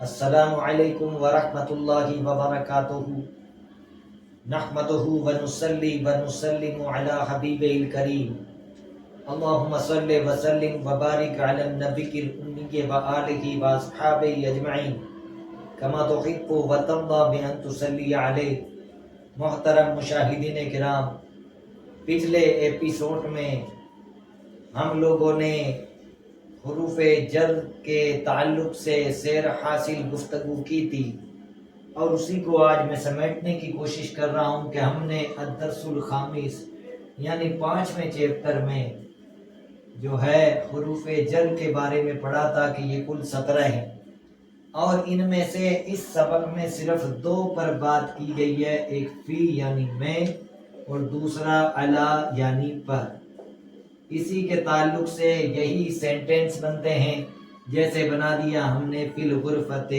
السلام علیکم ورحمۃ اللہ وبرکاتہ نحمدہ ونصلی ونسلم علی حبیب الکریم اللہم صلی وسلم وبارک علی النبی الأمی وآلہ واصحابہ اجمعین کما تحب وترضی بأن تصلی علیہ۔ محترم مشاہدین کرام، پچھلے ایپیسوڈ میں ہم لوگوں نے حروف جر کے تعلق سے سیر حاصل گفتگو کی تھی، اور اسی کو آج میں سمیٹنے کی کوشش کر رہا ہوں کہ ہم نے الدرس الخامس یعنی 5ویں چیپٹر میں جو ہے حروف جر کے بارے میں پڑھا تھا کہ یہ کل 17 ہیں، اور ان میں سے اس سبق میں صرف 2 پر بات کی گئی ہے، ایک فی یعنی میں اور دوسرا علی یعنی پر۔ اسی کے تعلق سے یہی سینٹنس بنتے ہیں، جیسے بنا دیا ہم نے فی الغرفۃ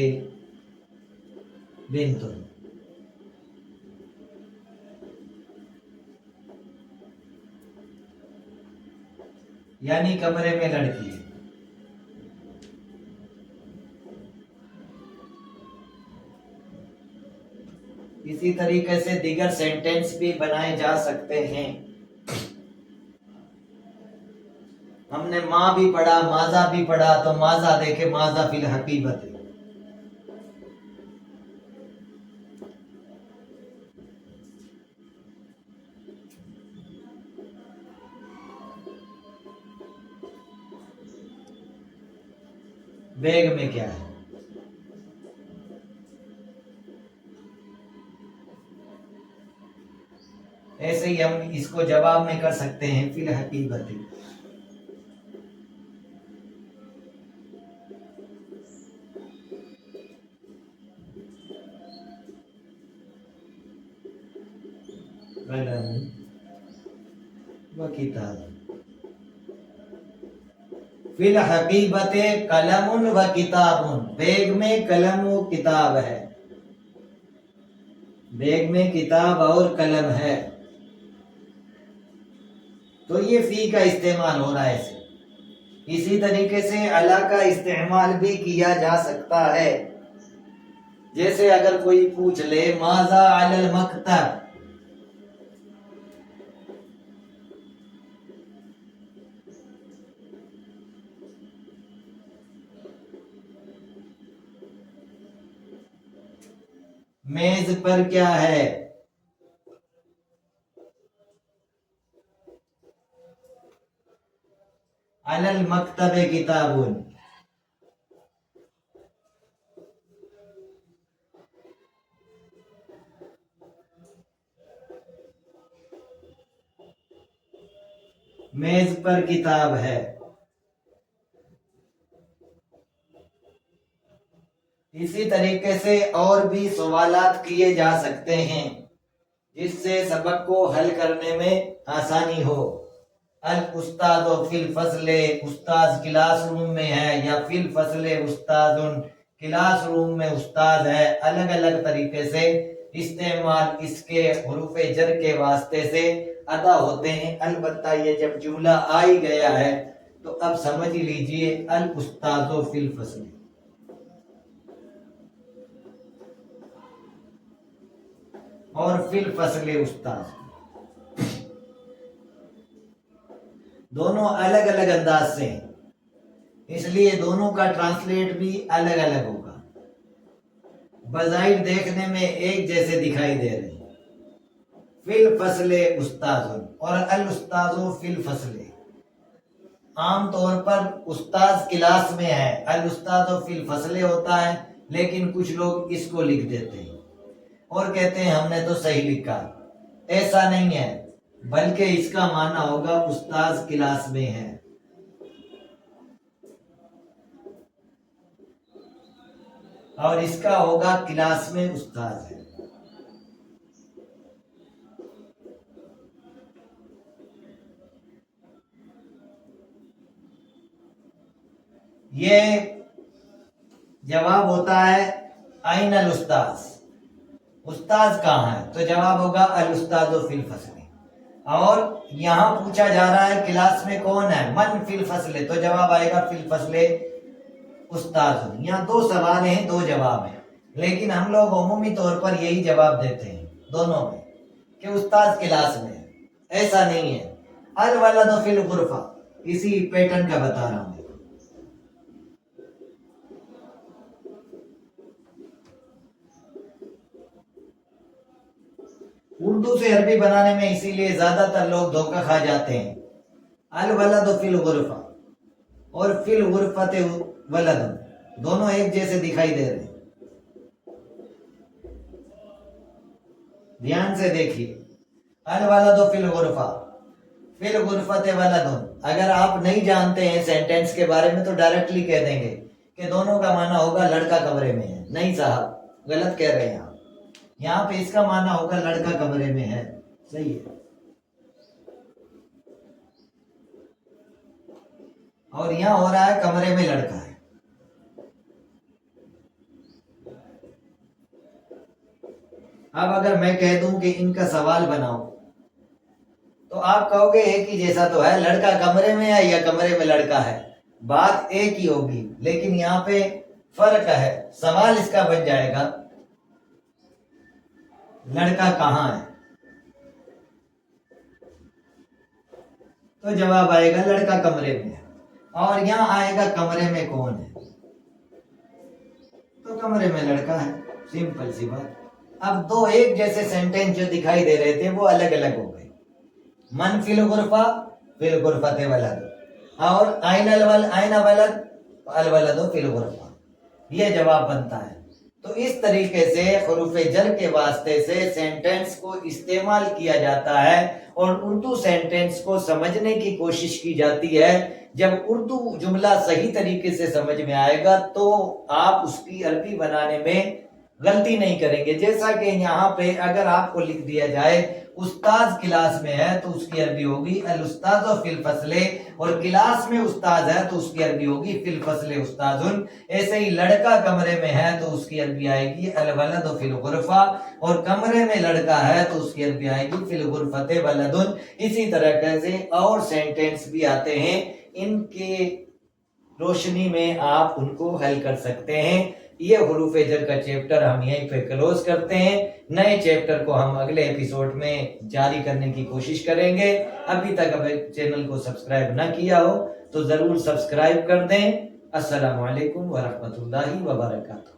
بنت، یعنی کمرے میں لڑکی ہے۔ اسی طریقے سے دیگر سینٹنس بھی بنائے جا سکتے ہیں۔ ہم نے ماں بھی پڑھا، ماذا بھی پڑھا، تو ماذا دیکھے ماذا فی الحقیقت، بیگ میں کیا ہے۔ ایسے ہی ہم اس کو جواب میں کر سکتے ہیں فی الحقیقت۔ قلم و کتاب، فی الحقیقت قلم و کتاب، بیگ میں قلم و کتاب ہے، بیگ میں کتاب اور قلم ہے، تو یہ فی کا استعمال ہو رہا ہے ایسے۔ اسی طریقے سے علی کا استعمال بھی کیا جا سکتا ہے، جیسے اگر کوئی پوچھ لے ماذا علی المکتب، میز پر کیا ہے، علی المکتب کتاب، میز پر کتاب ہے۔ اسی طریقے سے اور بھی سوالات کیے جا سکتے ہیں جس سے سبق کو حل کرنے میں آسانی ہو۔ الاستاذ فی الفصل، استاذ کلاس روم میں ہے، یا فی الفصل استاذ، کلاس روم میں استاذ ہے۔ الگ الگ طریقے سے استعمال اس کے حروف جر کے واسطے سے ادا ہوتے ہیں۔ البتہ یہ جب جملہ آ ہی گیا ہے تو اب سمجھ لیجئے الاستاذ فی الفصل، اور فی الفصل استاذ، دونوں الگ الگ انداز سے ہیں، اس لیے دونوں کا ٹرانسلیٹ بھی الگ الگ ہوگا۔ بظاہر دیکھنے میں ایک جیسے دکھائی دے رہے ہیں، فی الفصل استاذ اور الاستاذ فی الفصل۔ عام طور پر استاذ کلاس میں ہے، الاستاذ فی الفصل ہوتا ہے، لیکن کچھ لوگ اس کو لکھ دیتے ہیں اور کہتے ہیں ہم نے تو صحیح لکھا۔ ایسا نہیں ہے، بلکہ اس کا معنی ہوگا استاذ کلاس میں ہے۔ اور اس کا ہوگا کلاس میں استاذ ہے۔ یہ جواب ہوتا ہے این الاستاذ، استاذ کہاں ہے، تو جواب ہوگا الاستاذ فی الفصل۔ اور یہاں پوچھا جا رہا ہے کلاس میں کون ہے، من فی الفصل، تو جواب آئے گا فی الفصل استاذ، یہاں دو سوال ہیں دو جواب ہیں، لیکن ہم لوگ عمومی طور پر یہی جواب دیتے ہیں دونوں میں کہ استاذ کلاس میں ہے۔ ایسا نہیں ہے۔ الولد فی الغرفہ، اسی پیٹرن کا بتا رہا ہوں۔ اردو سے عربی بنانے میں اسی لیے زیادہ تر لوگ دھوکہ کھا جاتے ہیں۔ الولد فی الغرفہ اور فی الغرفۃ ولد دونوں ایک جیسے دکھائی دے رہے ہیں۔ دھیان سے دیکھیے، الولد فی الغرفہ، فی الغرفۃ ولد۔ اگر آپ نہیں جانتے ہیں سینٹینس کے بارے میں تو ڈائریکٹلی کہہ دیں گے کہ دونوں کا معنی ہوگا لڑکا کمرے میں ہے۔ نہیں صاحب، غلط کہہ رہے ہیں آپ۔ یہاں پہ اس کا معنی ہوگا لڑکا کمرے میں ہے۔ صحیح ہے۔ اور یہاں ہو رہا ہے کمرے میں لڑکا ہے۔ اب اگر میں کہہ دوں کہ ان کا سوال بناؤ تو آپ کہو گے ایک ہی جیسا تو ہے، لڑکا کمرے میں ہے یا کمرے میں لڑکا ہے، بات ایک ہی ہوگی، لیکن یہاں پہ فرق ہے۔ سوال اس کا بن جائے گا لڑکا کہاں ہے، تو جواب آئے گا لڑکا کمرے میں ہے۔ اور یہاں آئے گا کمرے میں کون ہے، تو کمرے میں لڑکا ہے۔ سمپل سی بات۔ اب دو ایک جیسے سینٹینس جو دکھائی دے رہے تھے وہ الگ الگ ہو گئے۔ من فی الغرفہ فی الغرفۃ ولد، اور این ولد الولد فی الغرفہ، یہ جواب بنتا ہے۔ تو اس طریقے سے حروف جر کے واسطے سے سینٹینس کو استعمال کیا جاتا ہے، اور اردو سینٹینس کو سمجھنے کی کوشش کی جاتی ہے۔ جب اردو جملہ صحیح طریقے سے سمجھ میں آئے گا تو آپ اس کی عربی بنانے میں غلطی نہیں کریں گے۔ جیسا کہ یہاں پہ اگر آپ کو لکھ دیا جائے استاذ کلاس میں ہے تو اس کی عربی ہوگی الاستاذ فی الفصل، اور کلاس میں استاذ ہے تو اس کی عربی ہوگی فی الفصل استاذ۔ ایسے ہی لڑکا کمرے میں ہے تو اس کی عربی آئے گی الولد فی الغرفہ، اور کمرے میں لڑکا ہے تو اس کی عربی آئے گی فی الغرفۃ ولد۔ اسی طرح سے اور سینٹینس بھی آتے ہیں، ان کے روشنی میں آپ ان کو حل کر سکتے ہیں۔ یہ حروف جر کا چیپٹر ہم یہیں پہ کلوز کرتے ہیں۔ نئے چیپٹر کو ہم اگلے ایپیسوڈ میں جاری کرنے کی کوشش کریں گے۔ ابھی تک اگر چینل کو سبسکرائب نہ کیا ہو تو ضرور سبسکرائب کر دیں۔ السلام علیکم ورحمۃ اللہ وبرکاتہ۔